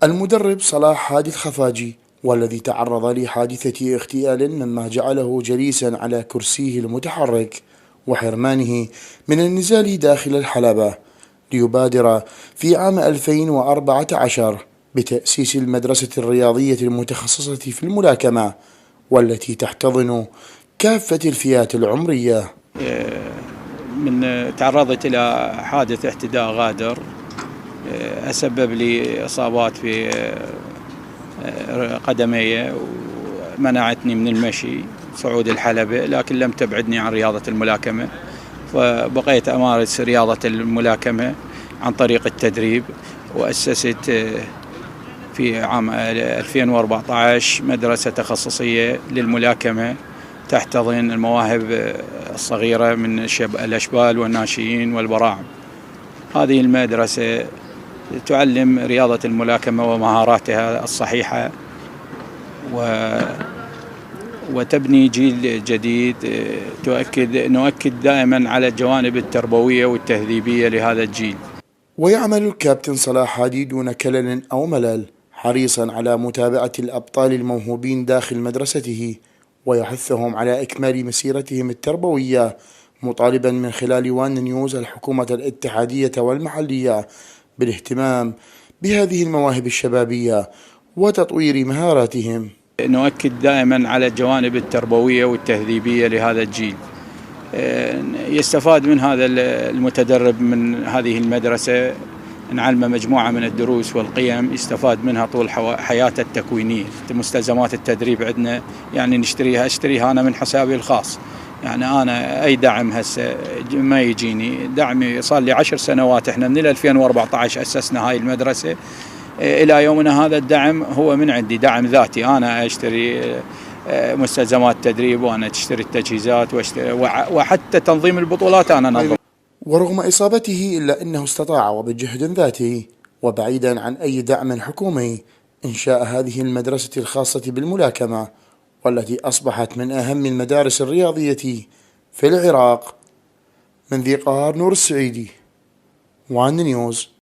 المدرب صلاح هادي الخفاجي، والذي تعرض لحادثة اغتيال مما جعله جليسا على كرسيه المتحرك وحرمانه من النزال داخل الحلبة، ليبادر في عام 2014 بتأسيس المدرسة الرياضية المتخصصة في الملاكمة، والتي تحتضن كافة الفئات العمرية. من تعرضت إلى حادث اعتداء غادر أسبب لي إصابات في قدمي ومنعتني من المشي صعود الحلبة، لكن لم تبعدني عن رياضة الملاكمة، فبقيت أمارس رياضة الملاكمة عن طريق التدريب. وأسست في عام 2014 مدرسة تخصصية للملاكمة تحتضن المواهب الصغيرة من الأشبال والناشئين والبراعم. هذه المدرسة تعلم رياضة الملاكمة ومهاراتها الصحيحة وتبني جيل جديد. نؤكد دائما على الجوانب التربوية والتهذيبية لهذا الجيل. ويعمل الكابتن صلاح هادي دون كلل أو ملل حريصا على متابعة الأبطال الموهوبين داخل مدرسته، ويحثهم على إكمال مسيرتهم التربوية، مطالبا من خلال وان نيوز الحكومة الاتحادية والمحلية بالاهتمام بهذه المواهب الشبابية وتطوير مهاراتهم. نؤكد دائما على الجوانب التربوية والتهذيبية لهذا الجيل. يستفاد من هذا المتدرب من هذه المدرسة، نعلم مجموعة من الدروس والقيم يستفاد منها طول حياته التكوينية. مستلزمات التدريب عندنا يعني أشتريها أنا من حسابي الخاص. يعني أنا أي دعم هسه ما يجيني دعمي، صار لي 10 سنوات، إحنا من 2014 أسسنا هاي المدرسة إلى يومنا هذا. الدعم هو من عندي، دعم ذاتي، أنا أشتري مستلزمات تدريب وأنا تشتري التجهيزات وحتى تنظيم البطولات أنا نظم. ورغم إصابته إلا أنه استطاع وبجهد ذاته وبعيدا عن أي دعم حكومي إنشاء هذه المدرسة الخاصة بالملاكمة، والتي أصبحت من أهم المدارس الرياضية في العراق. من ذي قار، نور السعيدي، وان نيوز.